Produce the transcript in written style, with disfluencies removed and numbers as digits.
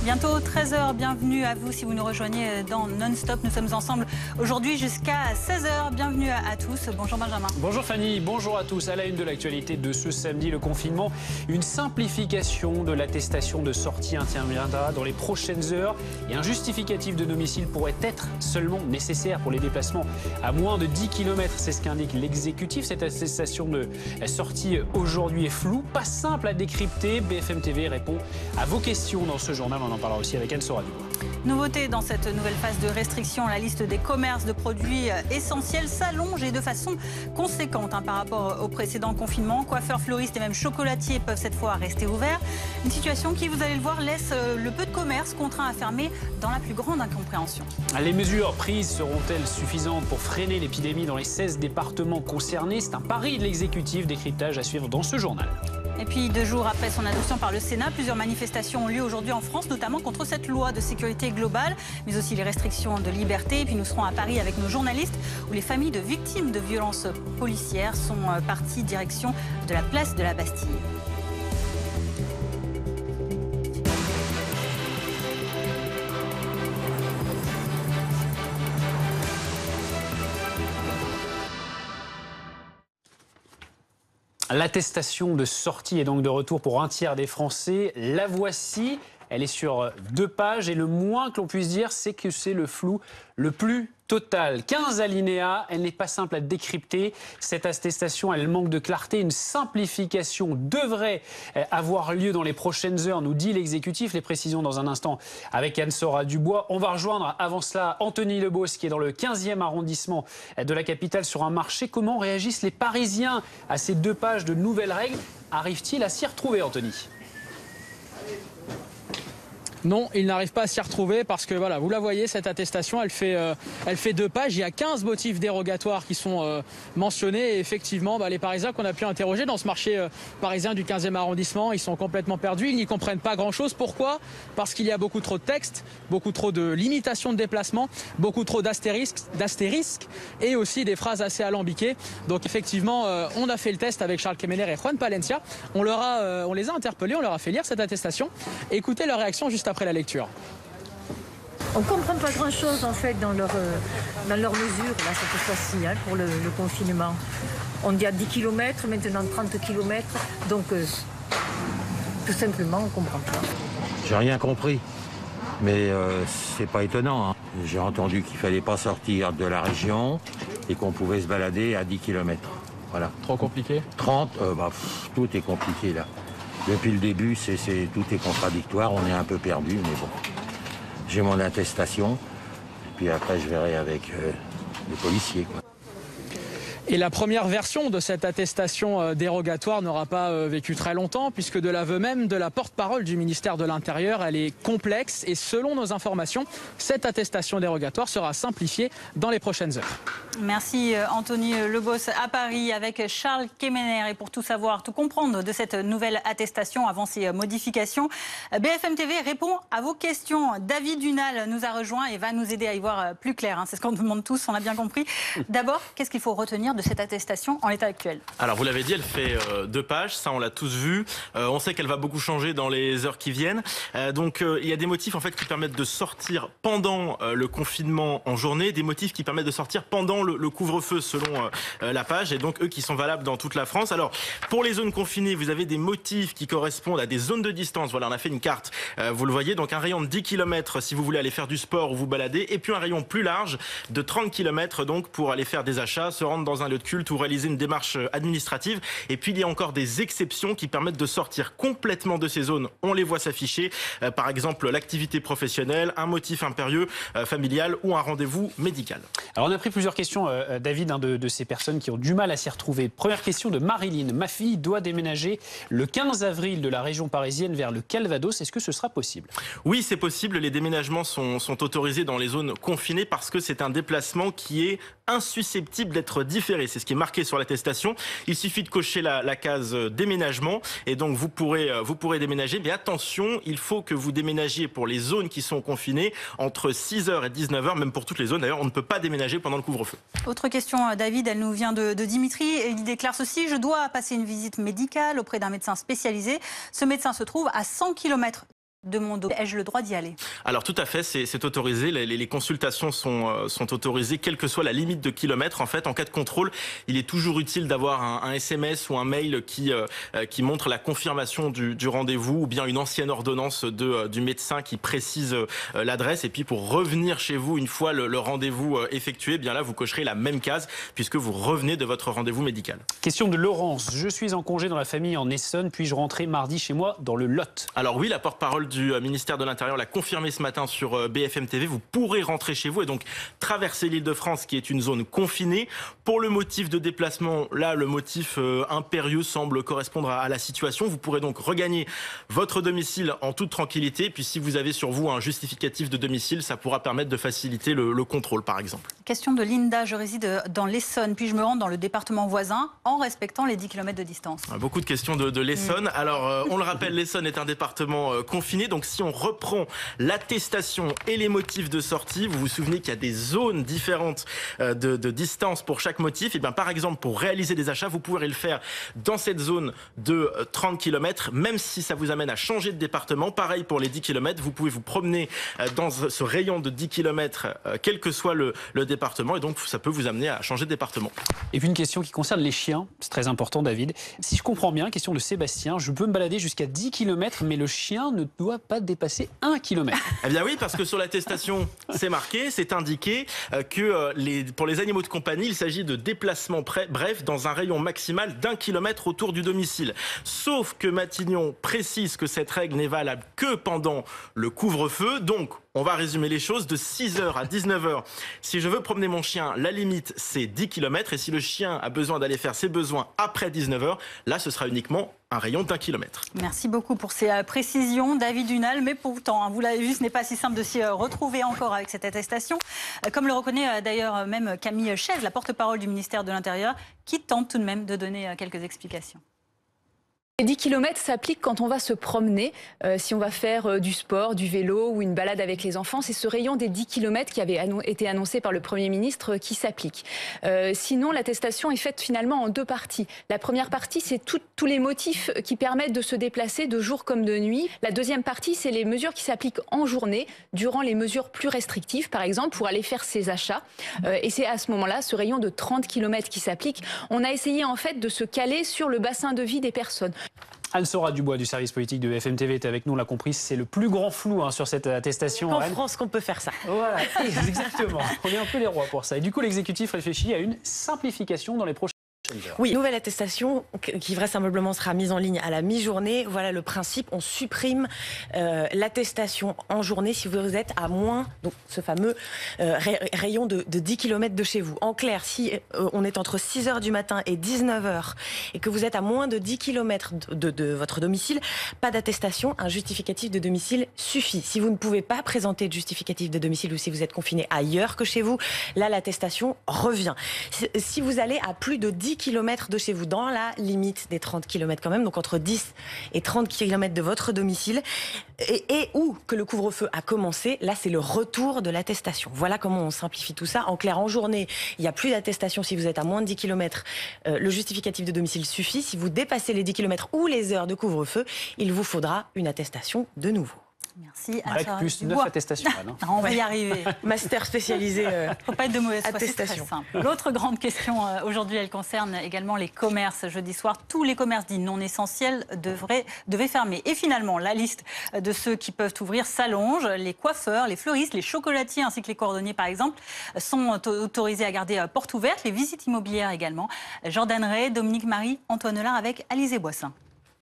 Bientôt 13 h, bienvenue à vous si vous nous rejoignez dans Non-Stop. Nous sommes ensemble aujourd'hui jusqu'à 16 h. Bienvenue à tous. Bonjour Benjamin. Bonjour Fanny, bonjour à tous. À la une de l'actualité de ce samedi, le confinement. Une simplification de l'attestation de sortie interviendra dans les prochaines heures. Et un justificatif de domicile pourrait être seulement nécessaire pour les déplacements à moins de 10 km. C'est ce qu'indique l'exécutif. Cette attestation de sortie aujourd'hui est floue, pas simple à décrypter. BFM TV répond à vos questions dans ce journal. On en parlera aussi avec Anne-Sora Dubois. Nouveauté dans cette nouvelle phase de restriction, la liste des commerces de produits essentiels s'allonge et de façon conséquente par rapport au précédent confinement. Coiffeurs, fleuristes et même chocolatiers peuvent cette fois rester ouverts. Une situation qui, vous allez le voir, laisse le peu de commerce contraint à fermer dans la plus grande incompréhension. Les mesures prises seront-elles suffisantes pour freiner l'épidémie dans les 16 départements concernés? C'est un pari de l'exécutif, décryptage à suivre dans ce journal. Et puis 2 jours après son adoption par le Sénat, plusieurs manifestations ont lieu aujourd'hui en France, notamment contre cette loi de sécurité globale, mais aussi les restrictions de liberté. Et puis nous serons à Paris avec nos journalistes, où les familles de victimes de violences policières sont parties direction de la place de la Bastille. L'attestation de sortie est donc de retour pour un tiers des Français. La voici, elle est sur 2 pages et le moins que l'on puisse dire, c'est que c'est le flou le plus total. 15 alinéas, elle n'est pas simple à décrypter. Cette attestation, elle manque de clarté. Une simplification devrait avoir lieu dans les prochaines heures, nous dit l'exécutif. Les précisions dans un instant avec Anne-Sora Dubois. On va rejoindre avant cela Anthony Lebos qui est dans le 15e arrondissement de la capitale sur un marché. Comment réagissent les Parisiens à ces 2 pages de nouvelles règles? Arrivent-ils à s'y retrouver, Anthony? Non, il n'arrive pas à s'y retrouver parce que voilà, vous la voyez, cette attestation, elle fait 2 pages. Il y a 15 motifs dérogatoires qui sont mentionnés. Et effectivement, les Parisiens qu'on a pu interroger dans ce marché parisien du 15e arrondissement, ils sont complètement perdus. Ils n'y comprennent pas grand-chose. Pourquoi? Parce qu'il y a beaucoup trop de textes, beaucoup trop de limitations de déplacement, beaucoup trop d'astérisques et aussi des phrases assez alambiquées. Donc effectivement, on a fait le test avec Charles Kemener et Juan Palencia. On les a interpellés, on leur a fait lire cette attestation. Écoutez leur réaction juste après la lecture. On ne comprend pas grand-chose en fait dans leurs mesures là, cette fois-ci, pour le confinement. On dit à 10 km, maintenant 30 km, donc tout simplement on ne comprend pas. J'ai rien compris, mais c'est pas étonnant. J'ai entendu qu'il fallait pas sortir de la région et qu'on pouvait se balader à 10 km. Voilà. Trop compliqué? 30, tout est compliqué là. Depuis le début, tout est contradictoire, on est un peu perdu, mais bon. J'ai mon attestation, et puis après je verrai avec les policiers, quoi. Et la première version de cette attestation dérogatoire n'aura pas vécu très longtemps, puisque de l'aveu même de la porte-parole du ministère de l'Intérieur, elle est complexe. Et selon nos informations, cette attestation dérogatoire sera simplifiée dans les prochaines heures. Merci Anthony Lebos à Paris avec Charles Kemener. Et pour tout savoir, tout comprendre de cette nouvelle attestation avant ses modifications, BFM TV répond à vos questions. David Dunal nous a rejoint et va nous aider à y voir plus clair. C'est ce qu'on nous demande tous, on a bien compris. D'abord, qu'est-ce qu'il faut retenir de cette attestation en l'état actuel? Alors vous l'avez dit, elle fait 2 pages, ça on l'a tous vu. On sait qu'elle va beaucoup changer dans les heures qui viennent. Donc il y a des motifs en fait qui permettent de sortir pendant le confinement en journée, des motifs qui permettent de sortir pendant le couvre-feu selon la page, et donc eux qui sont valables dans toute la France. Alors pour les zones confinées, vous avez des motifs qui correspondent à des zones de distance. Voilà, on a fait une carte, vous le voyez, donc un rayon de 10 km si vous voulez aller faire du sport ou vous balader, et puis un rayon plus large de 30 km donc pour aller faire des achats, se rendre dans un lieu de culte ou réaliser une démarche administrative. Et puis il y a encore des exceptions qui permettent de sortir complètement de ces zones. On les voit s'afficher, par exemple l'activité professionnelle, un motif impérieux, familial ou un rendez-vous médical. Alors on a pris plusieurs questions, David, de ces personnes qui ont du mal à s'y retrouver. Première question de Marilyn. Ma fille doit déménager le 15 avril de la région parisienne vers le Calvados. Est-ce que ce sera possible? Oui, c'est possible. Les déménagements sont autorisés dans les zones confinées parce que c'est un déplacement qui est insusceptible d'être différé. C'est ce qui est marqué sur l'attestation. Il suffit de cocher la case déménagement et donc vous pourrez déménager. Mais attention, il faut que vous déménagiez pour les zones qui sont confinées entre 6 h et 19 h, même pour toutes les zones. D'ailleurs, on ne peut pas déménager pendant le couvre-feu. Autre question, David, elle nous vient de Dimitri. Il déclare ceci: je dois passer une visite médicale auprès d'un médecin spécialisé. Ce médecin se trouve à 100 km de mon dos. Ai-je le droit d'y aller? Alors tout à fait, c'est autorisé. Les consultations sont autorisées, quelle que soit la limite de kilomètres. En fait, en cas de contrôle, il est toujours utile d'avoir un SMS ou un mail qui montre la confirmation du rendez-vous, ou bien une ancienne ordonnance du médecin qui précise l'adresse. Et puis pour revenir chez vous une fois le rendez-vous effectué, bien là vous cocherez la même case puisque vous revenez de votre rendez-vous médical. Question de Laurence. Je suis en congé dans la famille en Essonne, puis-je rentrer mardi chez moi dans le Lot? Alors oui, la porte-parole du ministère de l'Intérieur l'a confirmé ce matin sur BFM TV. Vous pourrez rentrer chez vous et donc traverser l'Île-de-France qui est une zone confinée. Pour le motif de déplacement, là le motif impérieux semble correspondre à la situation. Vous pourrez donc regagner votre domicile en toute tranquillité. Puis si vous avez sur vous un justificatif de domicile, ça pourra permettre de faciliter le contrôle par exemple. Question de Linda, je réside dans l'Essonne, puis je me rends dans le département voisin en respectant les 10 km de distance. Beaucoup de questions de l'Essonne. Alors on le rappelle, l'Essonne est un département confiné. Donc si on reprend l'attestation et les motifs de sortie, vous vous souvenez qu'il y a des zones différentes de distance pour chaque motif. Et bien par exemple, pour réaliser des achats, vous pourrez le faire dans cette zone de 30 km, même si ça vous amène à changer de département. Pareil pour les 10 km, vous pouvez vous promener dans ce rayon de 10 km, quel que soit le département, et donc ça peut vous amener à changer de département. Et puis une question qui concerne les chiens, c'est très important David. Si je comprends bien, question de Sébastien, je peux me balader jusqu'à 10 km, mais le chien ne doit pas dépasser 1 km. Eh bien oui, parce que sur l'attestation, c'est marqué, c'est indiqué que pour les animaux de compagnie, il s'agit de déplacements brefs dans un rayon maximal d'1 kilomètre autour du domicile. Sauf que Matignon précise que cette règle n'est valable que pendant le couvre-feu. Donc, on va résumer les choses de 6h à 19h. Si je veux promener mon chien, la limite, c'est 10 km. Et si le chien a besoin d'aller faire ses besoins après 19h, là, ce sera uniquement un rayon d'1 kilomètre. Merci beaucoup pour ces précisions, David Dunal. Mais pourtant, vous l'avez vu, ce n'est pas si simple de s'y retrouver encore avec cette attestation. Comme le reconnaît d'ailleurs même Camille Chaise, la porte-parole du ministère de l'Intérieur, qui tente tout de même de donner quelques explications. Les 10 km s'appliquent quand on va se promener, si on va faire du sport, du vélo ou une balade avec les enfants. C'est ce rayon des 10 km qui avait été annoncé par le Premier ministre qui s'applique. Sinon, l'attestation est faite finalement en deux parties. La première partie, c'est tous les motifs qui permettent de se déplacer de jour comme de nuit. La deuxième partie, c'est les mesures qui s'appliquent en journée, durant les mesures plus restrictives, par exemple, pour aller faire ses achats. Et c'est à ce moment-là, ce rayon de 30 km qui s'applique. On a essayé en fait de se caler sur le bassin de vie des personnes. Anne-Sora Dubois du service politique de BFM TV est avec nous, on l'a compris, c'est le plus grand flou sur cette attestation. En France qu'on peut faire ça. Voilà, exactement. On est un peu les rois pour ça. Et du coup, l'exécutif réfléchit à une simplification dans les prochaines heures. Oui, nouvelle attestation qui vraisemblablement sera mise en ligne à la mi-journée. Voilà le principe, on supprime l'attestation en journée si vous êtes à moins, donc ce fameux rayon de 10 km de chez vous. En clair, si on est entre 6h du matin et 19h et que vous êtes à moins de 10 km de votre domicile, pas d'attestation, un justificatif de domicile suffit. Si vous ne pouvez pas présenter de justificatif de domicile ou si vous êtes confiné ailleurs que chez vous, là l'attestation revient. Si vous allez à plus de 10 km de chez vous, dans la limite des 30 km quand même, donc entre 10 et 30 km de votre domicile, et où que le couvre-feu a commencé, là c'est le retour de l'attestation. Voilà comment on simplifie tout ça. En clair, en journée, il n'y a plus d'attestation si vous êtes à moins de 10 km. Le justificatif de domicile suffit. Si vous dépassez les 10 km ou les heures de couvre-feu, il vous faudra une attestation de nouveau. Merci. Avec plus 9 attestations. On va y arriver. Master spécialisé. Faut pas être de mauvaise foi, c'est très attestation. simple. L'autre grande question aujourd'hui, elle concerne également les commerces. Jeudi soir, tous les commerces dits non essentiels devaient fermer. Et finalement, la liste de ceux qui peuvent ouvrir s'allonge. Les coiffeurs, les fleuristes, les chocolatiers ainsi que les cordonniers, par exemple, sont autorisés à garder porte ouverte. Les visites immobilières également. Jordan Ray, Dominique Marie, Antoine Lard avec Alizé Boissin.